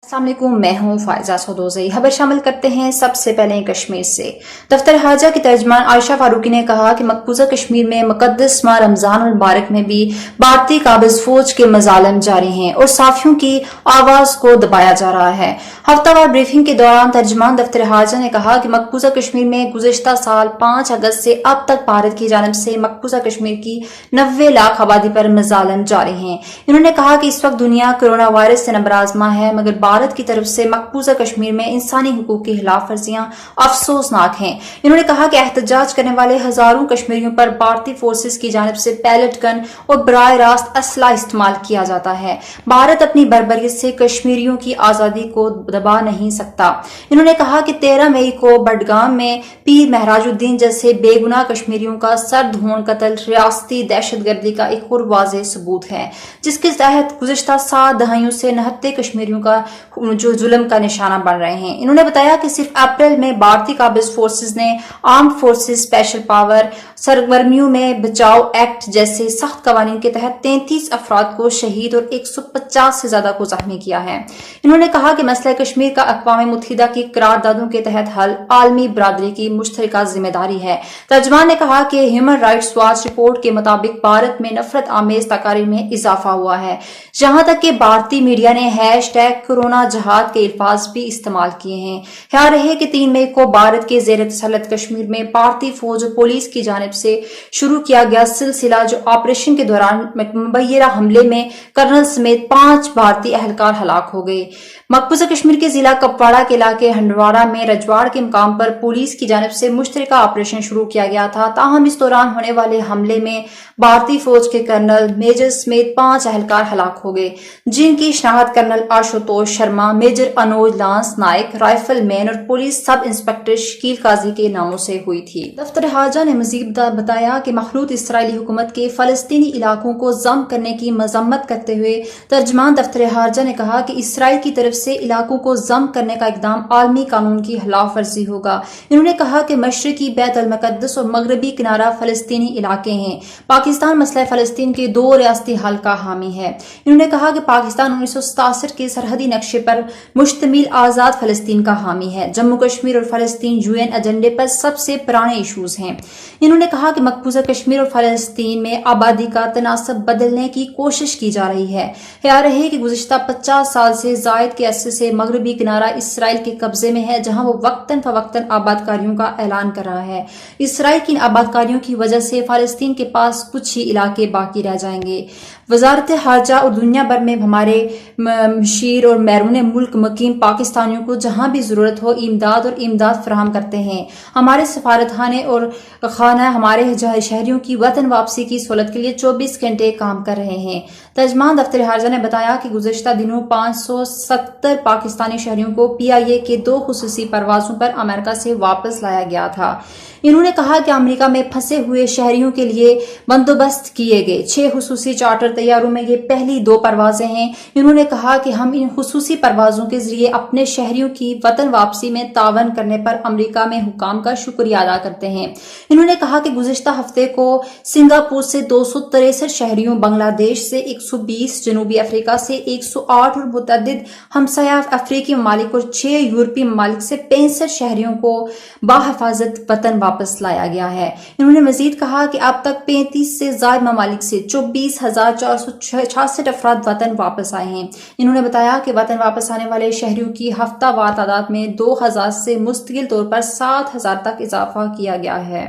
अस्सलाम वालेकुम, मैं हूँ फायजा सदोज़ई। खबर शामिल करते हैं सबसे पहले कश्मीर से। दफ्तर हाजा की तर्जमान आयशा फारूकी ने कहा कि मकबूजा कश्मीर में मुकद्दस माह रमजान मुबारक में भी भारतीय काबिज फौज के मजालिम जारी हैं और साफियों की आवाज को दबाया जा रहा है। हफ्तावार ब्रीफिंग के दौरान तर्जमान दफ्तर हाजा ने कहा कि मकबूजा कश्मीर में गुज़िश्ता साल 5 अगस्त से अब तक भारत की जानिब से मकबूजा कश्मीर की 90 लाख आबादी पर मजालिम जारी हैं। इन्होंने कहा कि इस वक्त दुनिया कोरोना वायरस से नबराजमा है, मगर भारत की तरफ से मकबूजा कश्मीर में इंसानी हुकूक की खिलाफ वर्जियां अफसोसनाक हैं। इन्होंने कहा कि एहतजाज करने वाले हजारों कश्मीरियों पर भारतीय फोर्सेस की जानिब से पैलेट गन और बराह रास्त असला इस्तेमाल किया जाता है। भारत अपनी बर्बरियत से कश्मीरियों की आजादी को दबा नहीं सकता। इन्होंने कहा कि 13 मई को बडगाम में पीर महराजुद्दीन जैसे बेगुनाह कश्मीरियों का सर धोन कत्ल रियासती दहशतगर्दी का एक और वाज़ेह सबूत है, जिसके तहत गुज़िश्ता 7 दहाइयों से निहत्ते कश्मीरियों का जो जुल्म का निशाना बन रहे हैं। इन्होंने बताया कि सिर्फ अप्रैल में भारतीय काबिज फोर्सेस ने आर्म्ड फोर्सेस स्पेशल पावर सरगर्मियों में बचाव एक्ट जैसे सख्त कवानीन के तहत 33 अफराद को शहीद और 150 से ज्यादा को जख्मी किया है। इन्होंने कहा कि मसला कश्मीर का अक़वाम मुत्तहिदा की करारदादों के तहत हल आलमी बरादरी की मुश्तरका जिम्मेदारी है। तर्जमान ने कहा कि ह्यूमन राइट्स वॉच रिपोर्ट के मुताबिक भारत में नफरत आमेज तकारीर में इजाफा हुआ है, जहां तक कि भारतीय मीडिया ने हैशटैग कोरोना जहाद के अल्फाज भी इस्तेमाल किए हैं। ख्याल रहे कि 3 मई को भारत के ज़ेर तसल्लुत कश्मीर में भारतीय फौज और पुलिस की जानिब से शुरू किया गया सिलसिला जो ऑपरेशन के दौरान मुबैना हमले में कर्नल समेत 5 भारतीय अहलकार हलाक हो गए। मकबूजा कश्मीर के जिला कुपवाड़ा के इलाके हंडवाड़ा में रजवाड़ के मुकाम पर पुलिस की जानिब से मुश्तरका ऑपरेशन शुरू किया गया था। ताहम इस दौरान होने वाले हमले में भारतीय फौज के कर्नल मेजर समेत 5 अहलकार हलाक हो गए, जिनकी शनाख्त colonel Ashutosh Sharma, major Anoj lance Naik, rifleman और police sub inspector Shakeel Qazi के नामों से हुई थी। दफ्तर हाजा ने मजीद बताया कि मखलूत इसराइली हुकूमत के फलस्तीनी इलाकों को जम करने की मजम्मत करते हुए तर्जमान दफ्तर हाजा ने कहा कि इसराइल की तरफ से इलाकों को जम करने का इकदाम आलमी कानून की खिलाफ वर्जी होगा। इन्होंने कहा कि मशरकी बैत अल मुकद्दस और मगरबी किनारा फलस्तीनी इलाके हैं। पाकिस्तान मसला फलस्तीन के 2 रियासती हल का हामी है। इन्होंने कहा कि पाकिस्तान 1967 के सरहदी नक्शे पर मुश्तमिल आजाद फलस्तीन का हामी है। जम्मू कश्मीर और फलस्तीन यूएन एजेंडे पर सबसे पुराने इशूज हैं। इन्होंने कहा कि मकबूजा कश्मीर और फलस्तीन में आबादी का तनासब बदलने की कोशिश की जा रही है। ख्याल रहे कि गुज़िश्ता 50 साल से जायद के अरसे से मगरबी किनारा इसराइल के कब्जे में है, जहां वो वक्तन फवक्तन आबादकारियों का ऐलान कर रहा है। इसराइल की इन आबादकारियों की वजह से फलस्तीन के पास कुछ ही इलाके बाकी रह जाएंगे। वजारत हारजा और दुनिया भर में हमारे मशीर और बैरून मुल्क मुकीम पाकिस्तानियों को जहां भी जरूरत हो इमदाद और इमदाद फराहम करते हैं। हमारे सफारतखाने और खाना हमारे शहरियों की वतन वापसी की सहूलत के लिए 24 घंटे काम कर रहे हैं। तर्जमान दफ्तर हारजा ने बताया कि गुज़िश्ता दिनों 570 पाकिस्तानी शहरियों को PIA के 2 खुसूसी परवाजों पर अमेरिका से वापस लाया गया था। इन्होंने कहा कि अमेरिका में फंसे हुए शहरियों के लिए बंदोबस्त किए गए 6 खुसूसी चार्टर तैयारों में ये पहली 2 परवाजें हैं। इन्होंने कहा कि हम इन खुसूसी परवाजों के जरिए अपने शहरियों की वतन वापसी में तावन करने पर अमेरिका में हुकाम का शुक्रिया अदा करते हैं। इन्होंने कहा कि गुज़िश्ता हफ्ते को सिंगापुर से 263 शहरियों, बांग्लादेश से 120, जनूबी अफ्रीका से 108 और मुतअद्दिद हमसाया अफ्रीकी ममालिक और 6 यूरोपीय ममालिक से 65 शहरियों को बाहिफाजत वतन वापस लाया गया है। इन्होंने मजीद कहा कि अब तक 35 से ज्यादा ममालिक से 24,466 अफराद वतन वापस आए हैं। इन्होंने बताया कि वतन वापस आने वाले शहरियों की हफ्तावार तादाद में 2000 से मुस्तकिल तौर पर 7000 तक इजाफा किया गया है।